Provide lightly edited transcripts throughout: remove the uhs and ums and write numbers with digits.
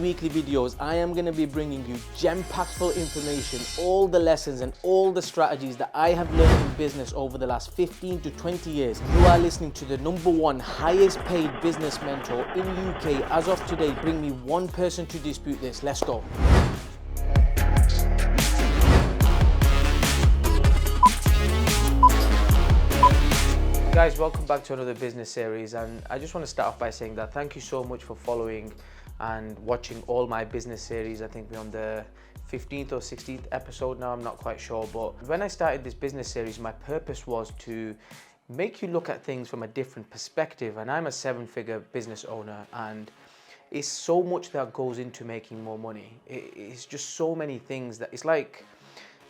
weekly videos, I am going to be bringing you gem-packed full information, all the lessons and all the strategies that I have learned in business over the last 15 to 20 years. You are listening to the #1 highest paid business mentor in UK as of today. Bring me one person to dispute this. Let's go. Guys, welcome back to another business series, and I just want to start off by saying that thank you so much for following and watching all my business series. I think we're on the 15th or 16th episode now, I'm not quite sure, but when I started this business series, my purpose was to make you look at things from a different perspective. And I'm a 7-figure business owner, and it's so much that goes into making more money. It's just so many things that it's like,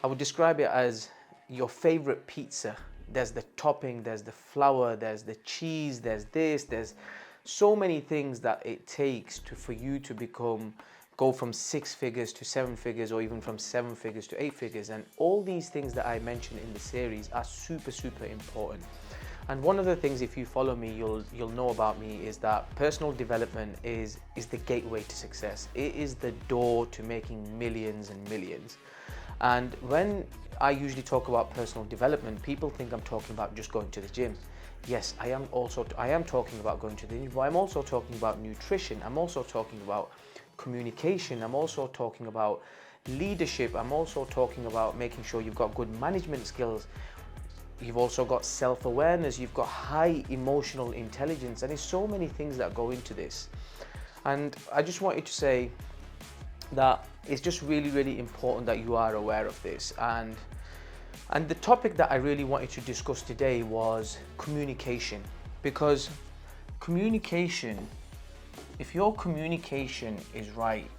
I would describe it as your favorite pizza. There's the topping, there's the flour, there's the cheese, there's this, there's so many things that it takes for you to go from 6 figures to 7 figures, or even from 7 figures to 8 figures. And all these things that I mentioned in the series are super, super important. And one of the things, if you follow me, you'll know about me, is that personal development is the gateway to success. It is the door to making millions and millions. And when I usually talk about personal development, people think I'm talking about just going to the gym. Yes, I am talking about going to the gym, but I'm also talking about nutrition. I'm also talking about communication. I'm also talking about leadership. I'm also talking about making sure you've got good management skills. You've also got self-awareness. You've got high emotional intelligence. And there's so many things that go into this. And I just wanted to say that it's just really, really important that you are aware of this. And the topic that I really wanted to discuss today was communication. Because communication, if your communication is right,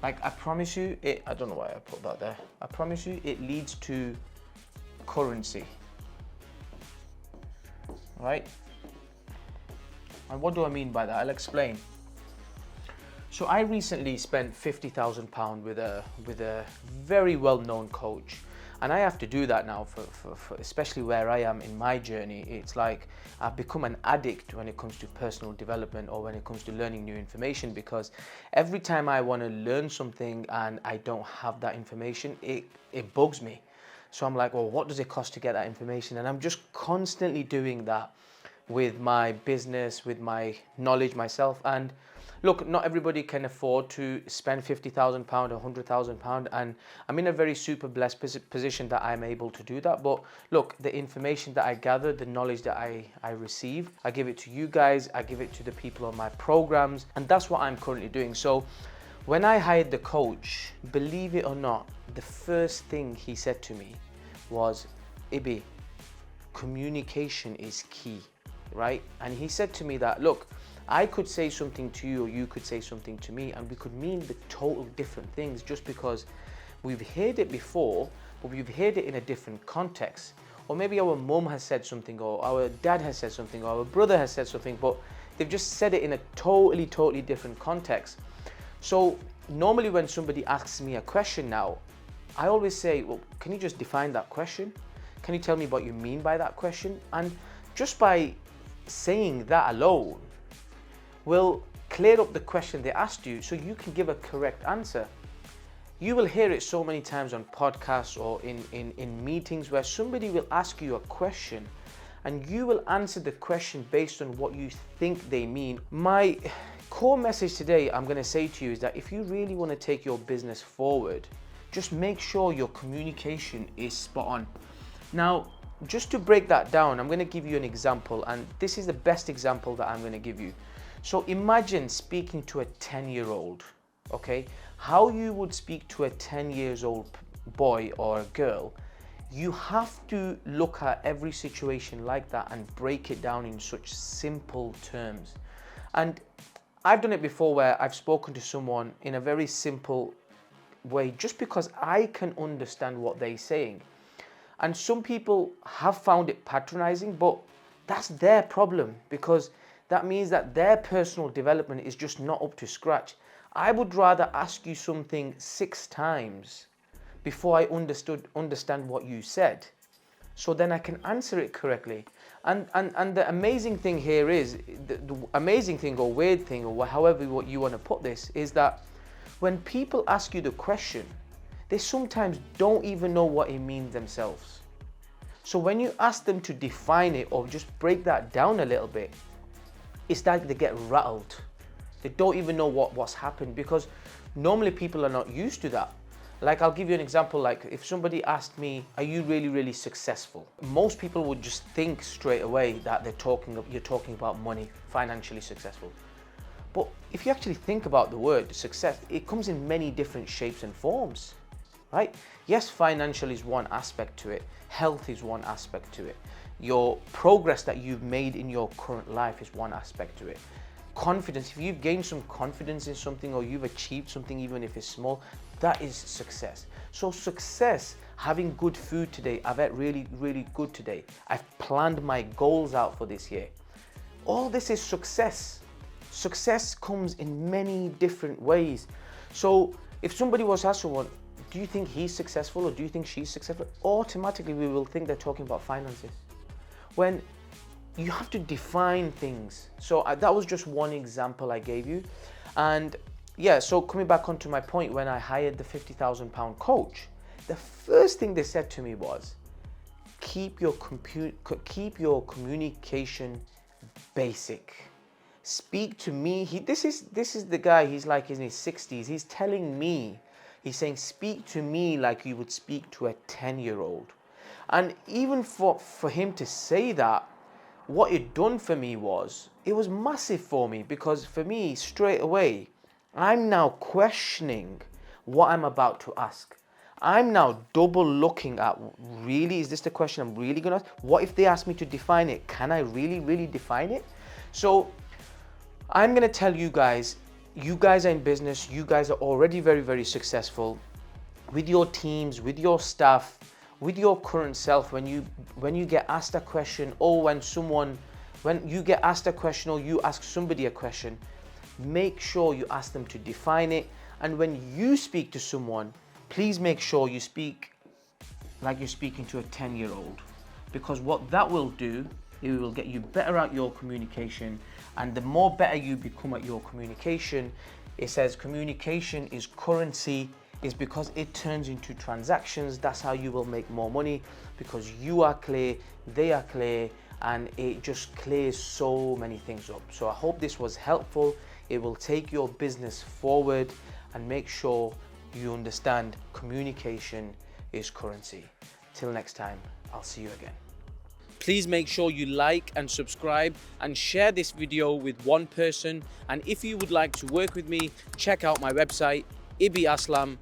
like I promise you, I don't know why I put that there. I promise you it leads to currency, right? And what do I mean by that? I'll explain. So I recently spent £50,000 with a very well-known coach, and I have to do that now for especially where I am in my journey. It's like I've become an addict when it comes to personal development, or when it comes to learning new information, because every time I want to learn something and I don't have that information, it bugs me. So I'm like, well, what does it cost to get that information? And I'm just constantly doing that with my business, with my knowledge myself. And look, not everybody can afford to spend £50,000 or £100,000, and I'm in a very super blessed position that I'm able to do that. But look, the information that I gather, the knowledge that I receive, I give it to you guys, I give it to the people on my programs, and that's what I'm currently doing. So when I hired the coach, believe it or not, the first thing he said to me was, Ibby, communication is key. Right? And he said to me that, look, I could say something to you, or you could say something to me, and we could mean the total different things just because we've heard it before, but we've heard it in a different context. Or maybe our mum has said something, or our dad has said something, or our brother has said something, but they've just said it in a totally different context. So normally when somebody asks me a question now, I always say, well, can you just define that question? Can you tell me what you mean by that question? And just by saying that alone will clear up the question they asked you, so you can give a correct answer. You will hear it so many times on podcasts or in meetings where somebody will ask you a question and you will answer the question based on what you think they mean. My core message today, I'm going to say to you, is that if you really want to take your business forward, just make sure your communication is spot on. Now, just to break that down, I'm going to give you an example, and this is the best example that I'm going to give you. So imagine speaking to a 10-year-old, okay? How you would speak to a 10-year-old boy or a girl. You have to look at every situation like that and break it down in such simple terms. And I've done it before where I've spoken to someone in a very simple way just because I can understand what they're saying. And some people have found it patronizing, but that's their problem, because that means that their personal development is just not up to scratch. I would rather ask you something 6 times before I understand what you said. so then I can answer it correctly. And the amazing thing here is, the amazing thing or weird thing or however what you want to put this, is that when people ask you the question, they sometimes don't even know what it means themselves. So when you ask them to define it or just break that down a little bit, it's like they get rattled. They don't even know what's happened, because normally people are not used to that. Like, I'll give you an example. Like, if somebody asked me, are you really, really successful? Most people would just think straight away that you're talking about money, financially successful. But if you actually think about the word success, it comes in many different shapes and forms, right? Yes, financial is one aspect to it. Health is one aspect to it. Your progress that you've made in your current life is one aspect to it. Confidence, if you've gained some confidence in something or you've achieved something, even if it's small, that is success. So success, having good food today, I've ate really, really good today. I've planned my goals out for this year. All this is success. Success comes in many different ways. So if somebody was asked someone, do you think he's successful or do you think she's successful? Automatically we will think they're talking about finances. When you have to define things. So that was just one example I gave you. And yeah, so coming back onto my point, when I hired the £50,000 coach, the first thing they said to me was, keep your communication basic. Speak to me. This is the guy, he's like in his 60s. He's telling me, he's saying, speak to me like you would speak to a 10-year-old. And even for him to say that, what it done for me was, it was massive for me, because for me, straight away, I'm now questioning what I'm about to ask. I'm now double looking at, really, is this the question I'm really gonna ask? What if they ask me to define it? Can I really, really define it? So I'm gonna tell you guys are in business, you guys are already very, very successful with your teams, with your staff, with your current self. When you get asked a question, or when you get asked a question or you ask somebody a question, make sure you ask them to define it. And when you speak to someone, please make sure you speak like you're speaking to a 10-year-old, because what that will do, it will get you better at your communication. And the more better you become at your communication, it says communication is currency, is because it turns into transactions. That's how you will make more money, because you are clear, they are clear, and it just clears so many things up. So I hope this was helpful. It will take your business forward, and make sure you understand communication is currency. Till next time, I'll see you again. Please make sure you like and subscribe and share this video with one person. And if you would like to work with me, check out my website, ibbyaslam.co.uk.